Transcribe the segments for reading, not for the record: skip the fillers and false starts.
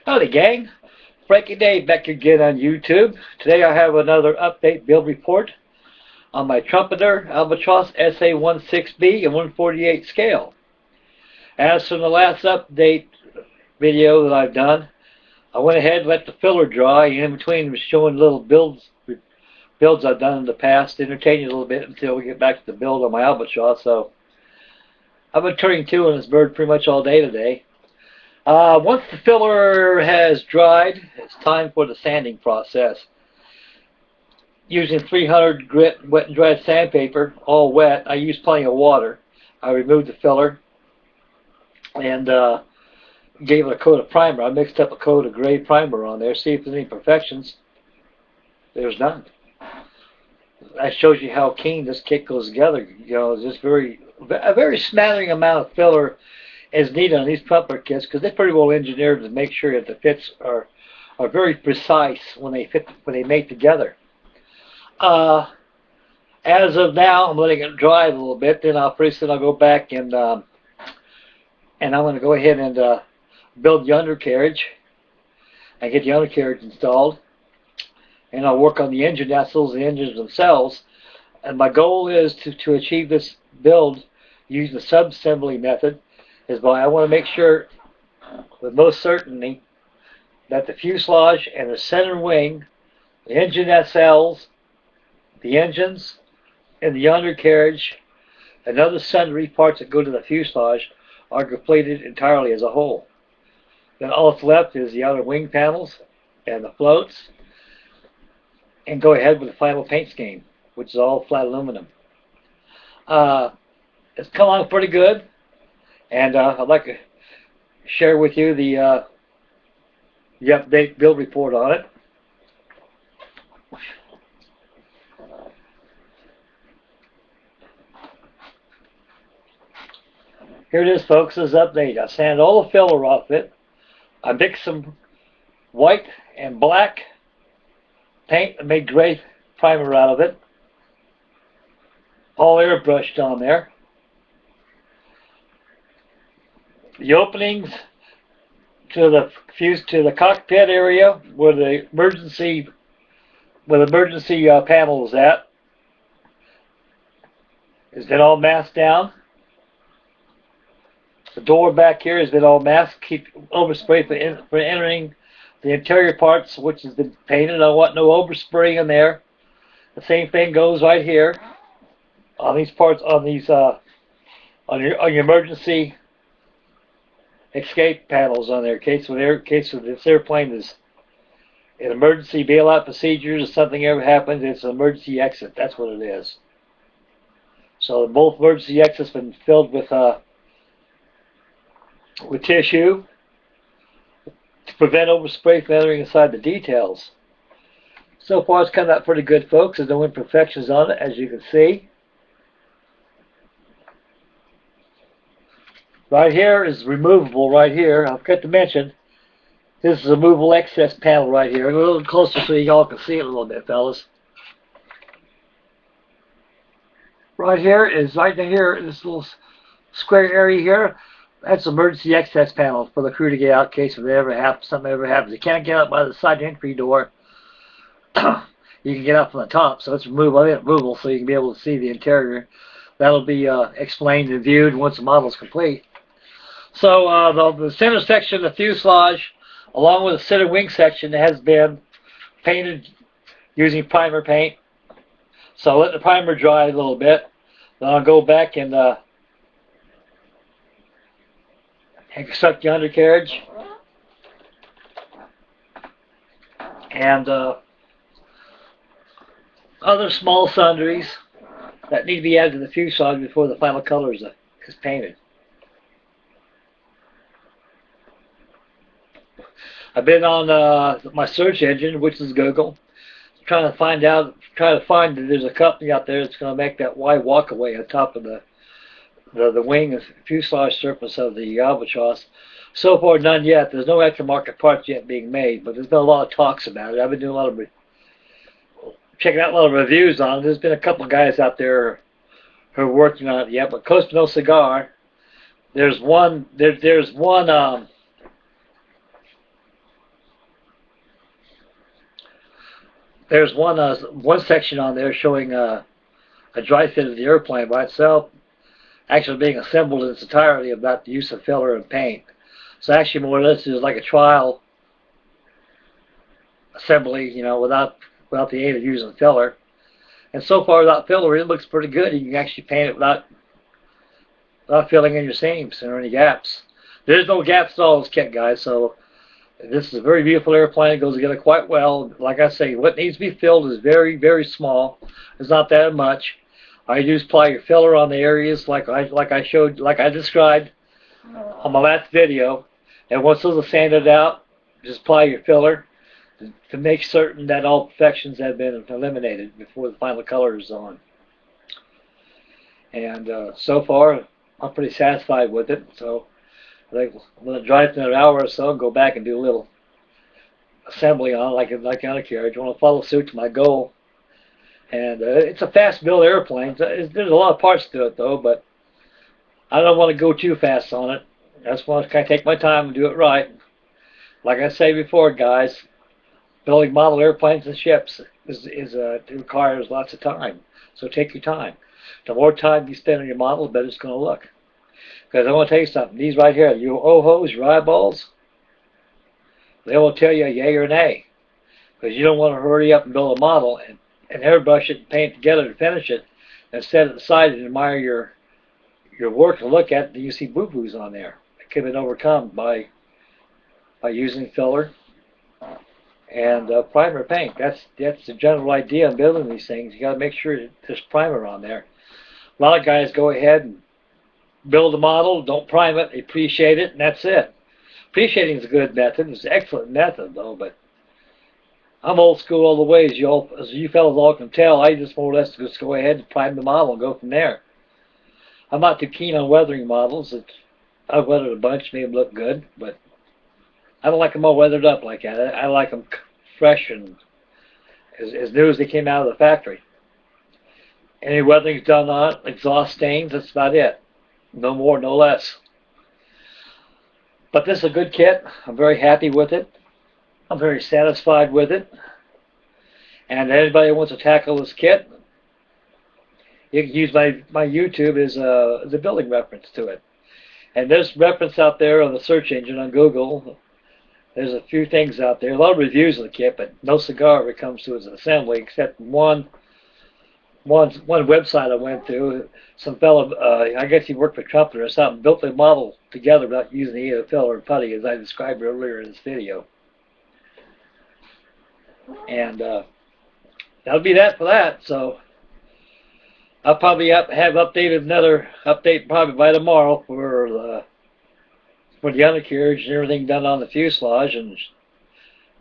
Howdy gang, Frankie Dave back again on YouTube. Today I have another update build report on my Trumpeter Albatross SA16B and 148 scale. As from the last update video that I've done, I went ahead and let the filler dry. In between was showing little builds I've done in the past, entertain you a little bit until we get back to the build on my Albatross. So I've been turning to on this bird pretty much all day today. Once the filler has dried, it's time for the sanding process. Using 300 grit wet and dried sandpaper, all wet, I used plenty of water. I removed the filler and gave it a coat of primer. I mixed up a coat of gray primer on there, see if there's any imperfections. There's none. That shows you how keen this kit goes together. You know, it's just a very smattering amount of filler is needed on these trumpeter kits because they're pretty well engineered to make sure that the fits are very precise when they mate together. As of now, I'm letting it dry a little bit. Then pretty soon I'll go back and I'm going to go ahead and build the undercarriage and get the undercarriage installed. And I'll work on the engine nestles, the engines themselves. And my goal is to achieve this build using the sub-assembly method. I want to make sure with most certainty that the fuselage and the center wing, the engine nacelles, the engines, and the undercarriage, and other sundry parts that go to the fuselage are completed entirely as a whole. Then all that's left is the outer wing panels and the floats, and go ahead with the final paint scheme, which is all flat aluminum. It's come along pretty good. And I'd like to share with you the update build report on it. Here it is, folks, this update. I sanded all the filler off it. I mixed some white and black paint and made gray primer out of it. All airbrushed on there. The openings to the cockpit area where the emergency panel is at has been all masked down. The door back here has been all masked, keep overspray for entering the interior parts, which has been painted. I want no overspray in there. The same thing goes right here on these parts, on your emergency escape panels on there, in case this airplane is an emergency bailout procedures, if something ever happens, it's an emergency exit. That's what it is. So both emergency exits have been filled with tissue to prevent overspray from entering inside the details. So far it's come out pretty good, folks. There's no imperfections on it, as you can see. Right here is removable right here. I forgot to mention, this is a movable excess panel right here. A little closer so you all can see it a little bit, fellas. Right here, this little square area here, that's emergency excess panel for the crew to get out in case something ever happens. You can't get out by the side entry door. You can get out from the top, so it's removable so you can be able to see the interior. That'll be explained and viewed once the model is complete. So the center section of the fuselage, along with the center wing section, has been painted using primer paint. So I'll let the primer dry a little bit. Then I'll go back and construct the undercarriage and other small sundries that need to be added to the fuselage before the final color is painted. I've been on my search engine, which is Google, trying to find that there's a company out there that's going to make that wide walkaway on top of the wing and fuselage surface of the Albatross. So far, none yet. There's no aftermarket parts yet being made, but there's been a lot of talks about it. I've been doing checking out a lot of reviews on it. There's been a couple of guys out there who are working on it yet, but Costa No Cigar, there's one there's one section on there showing a dry fit of the airplane by itself, actually being assembled in its entirety without the use of filler and paint. So actually, more or less, is like a trial assembly, you know, without the aid of using filler. And so far, without filler, it looks pretty good. You can actually paint it without filling in your seams or any gaps. There's no gaps at all in this kit, guys. So this is a very beautiful airplane. It goes together quite well. Like I say, what needs to be filled is very, very small. It's not that much. All you do is apply your filler on the areas like I described on my last video. And once those are sanded out, just apply your filler to make certain that all imperfections have been eliminated before the final color is on. And so far, I'm pretty satisfied with it. So I think I'm going to drive for another hour or so and go back and do a little assembly on it like undercarriage. I want to follow suit to my goal. And it's a fast build airplane. There's a lot of parts to it though, but I don't want to go too fast on it. I just want to kind of take my time and do it right. Like I say before, guys, building model airplanes and ships requires lots of time. So take your time. The more time you spend on your model, the better it's going to look. Because I want to tell you something. These right here, your ohos, your eyeballs, they will tell you a yay or nay. Because you don't want to hurry up and build a model and airbrush it and paint it together to finish it and set it aside and admire your work and look at it, and you see boo-boos on there. It can be overcome by using filler and primer paint. That's the general idea of building these things. You got to make sure there's primer on there. A lot of guys go ahead and build a model, don't prime it, they appreciate it, and that's it. Appreciating is a good method. It's an excellent method, though, but I'm old school all the way, as you fellas all can tell. I just more or less just go ahead and prime the model and go from there. I'm not too keen on weathering models. I've weathered a bunch, made them look good, but I don't like them all weathered up like that. I like them fresh and as new as they came out of the factory. Any weathering's done on it, exhaust stains, that's about it. No more, no less. But this is a good kit. I'm very happy with it. I'm very satisfied with it. And anybody who wants to tackle this kit, you can use my YouTube as a building reference to it. And there's reference out there on the search engine on Google. There's a few things out there, a lot of reviews of the kit, but no cigar when it comes to its assembly, except one website I went to. Some fellow, I guess he worked for Trumpeter or something, built the model together without using either filler or putty, as I described earlier in this video. And that'll be that for that. So I'll probably have updated another update probably by tomorrow for the undercarriage and everything done on the fuselage, and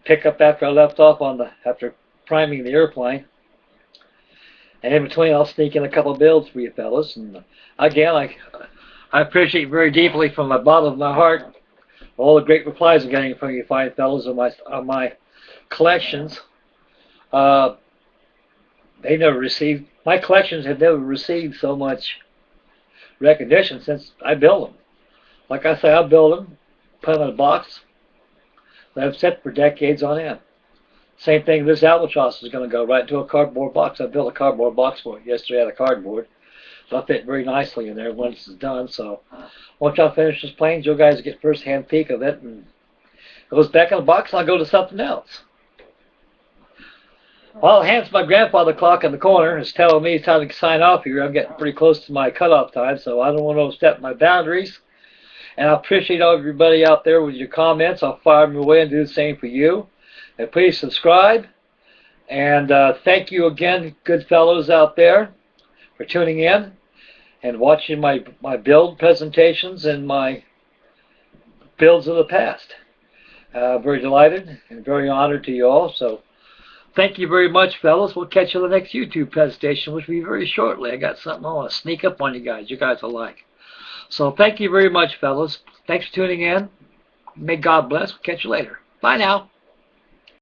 pick up after I left off after priming the airplane. And in between, I'll sneak in a couple of builds for you fellas. And again, I appreciate very deeply from the bottom of my heart all the great replies I'm getting from you fine fellas on my collections. My collections have never received so much recognition since I built them. Like I say, I'll build them, put them in a box, let them sit for decades on end. Same thing, this Albatross is going to go right into a cardboard box. I built a cardboard box for it yesterday out of cardboard. It'll fit very nicely in there once it's done. So once y'all finish this plane, you guys get first-hand peek of it, and it goes back in the box, and I'll go to something else. Well, hence my grandfather clock in the corner is telling me it's time to sign off here. I'm getting pretty close to my cutoff time, so I don't want to overstep my boundaries. And I appreciate everybody out there with your comments. I'll fire them away and do the same for you. And please subscribe. And thank you again, good fellows out there, for tuning in and watching my build presentations and my builds of the past. Very delighted and very honored to you all. So thank you very much, fellas. We'll catch you on the next YouTube presentation, which will be very shortly. I got something I want to sneak up on you guys. You guys will like. So thank you very much, fellas. Thanks for tuning in. May God bless. We'll catch you later. Bye now.